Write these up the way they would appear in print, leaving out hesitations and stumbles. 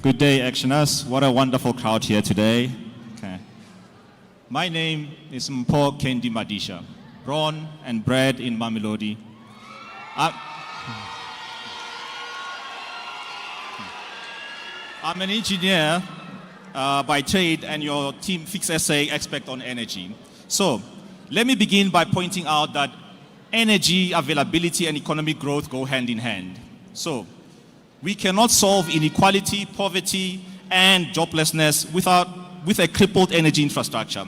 Good day, Actioners. What a wonderful crowd here today. Okay. My name is Mpho Madisha, born and bred in Mamelodi. I'm an engineer by trade and your Team FixSA expert on energy. So, let me begin by pointing out that energy availability and economic growth go hand in hand. So, we cannot solve inequality, poverty, and joblessness with a crippled energy infrastructure.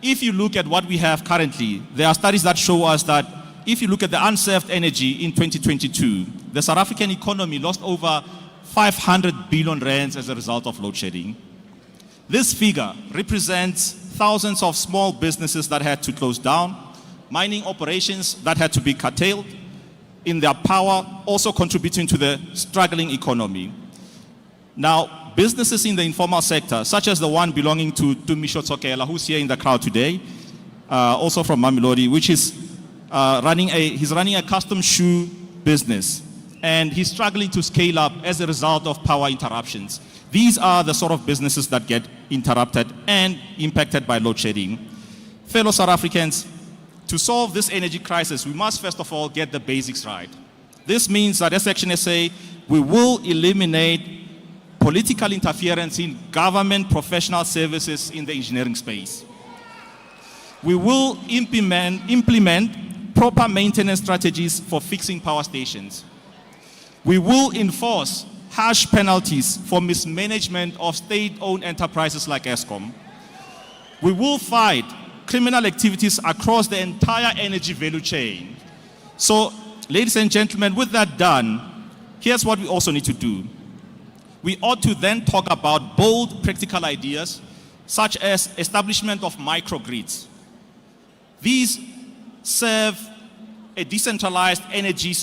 If you look at what we have currently, there are studies that show us that if you look at the unserved energy in 2022, the South African economy lost over 500 billion rands as a result of load shedding. This figure represents thousands of small businesses that had to close down, mining operations that had to be curtailed in their power, also contributing to the struggling economy. Now, businesses in the informal sector, such as the one belonging to Mpho, who's here in the crowd today, also from Mamelodi, which is he's running a custom shoe business, and he's struggling to scale up as a result of power interruptions. These are the sort of businesses that get interrupted and impacted by load shedding. Fellow South Africans, to solve this energy crisis, we must first of all get the basics right. This means that as ActionSA, we will eliminate political interference in government professional services in the engineering space. We will implement proper maintenance strategies for fixing power stations. We will enforce harsh penalties for mismanagement of state-owned enterprises like Eskom. We will fight criminal activities across the entire energy value chain. So, ladies and gentlemen, with that done, here's what we also need to do. We ought to then talk about bold, practical ideas, such as establishment of microgrids. These serve a decentralized energy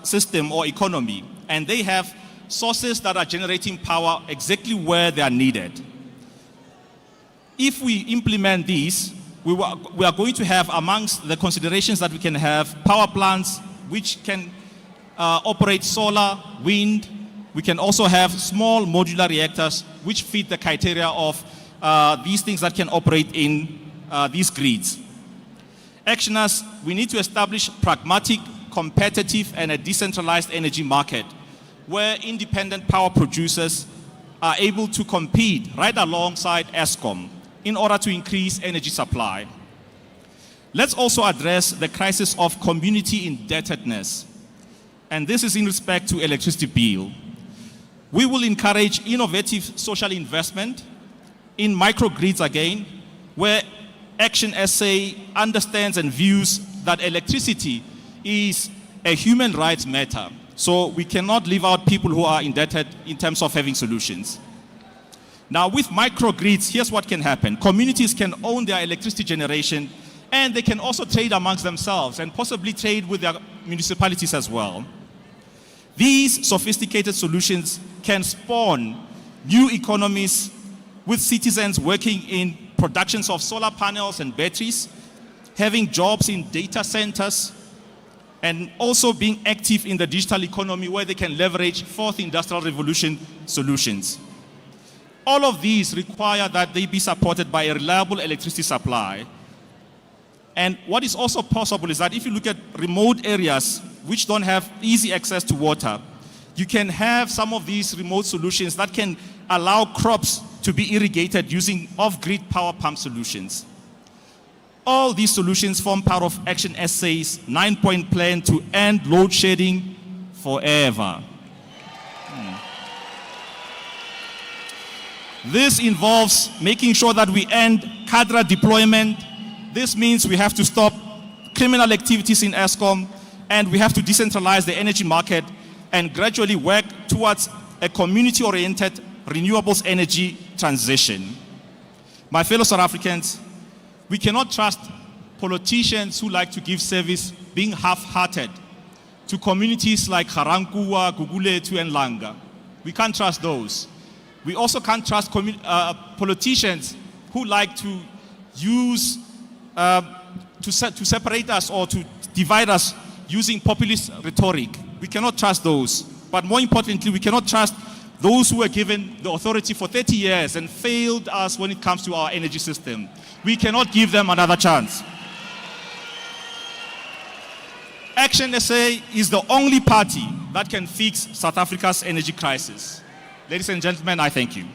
system or economy, and they have sources that are generating power exactly where they are needed. If we implement these, we are going to have, amongst the considerations that we can have, power plants which can operate solar, wind. We can also have small modular reactors which fit the criteria of these things that can operate in these grids. Actioners, we need to establish pragmatic, competitive, and a decentralized energy market where independent power producers are able to compete right alongside Eskom in order to increase energy supply. Let's also address the crisis of community indebtedness, and this is in respect to electricity bill. We will encourage innovative social investment in microgrids again, where ActionSA understands and views that electricity is a human rights matter. So we cannot leave out people who are indebted in terms of having solutions. Now, with microgrids, here's what can happen. Communities can own their electricity generation, and they can also trade amongst themselves and possibly trade with their municipalities as well. These sophisticated solutions can spawn new economies with citizens working in productions of solar panels and batteries, having jobs in data centers, and also being active in the digital economy where they can leverage fourth industrial revolution solutions. All of these require that they be supported by a reliable electricity supply. And what is also possible is that if you look at remote areas which don't have easy access to water, you can have some of these remote solutions that can allow crops to be irrigated using off-grid power pump solutions. All these solutions form part of ActionSA's 9-point plan to end load shedding forever. This involves making sure that we end cadre deployment. This means we have to stop criminal activities in Eskom, and we have to decentralize the energy market and gradually work towards a community-oriented renewables energy transition. My fellow South Africans, we cannot trust politicians who like to give service being half-hearted to communities like Garankuwa, Guguletu, and Langa. We can't trust those. We also can't trust politicians who like to use, to separate us or to divide us using populist rhetoric. We cannot trust those. But more importantly, we cannot trust those who were given the authority for 30 years and failed us when it comes to our energy system. We cannot give them another chance. ActionSA is the only party that can fix South Africa's energy crisis. Ladies and gentlemen, I thank you.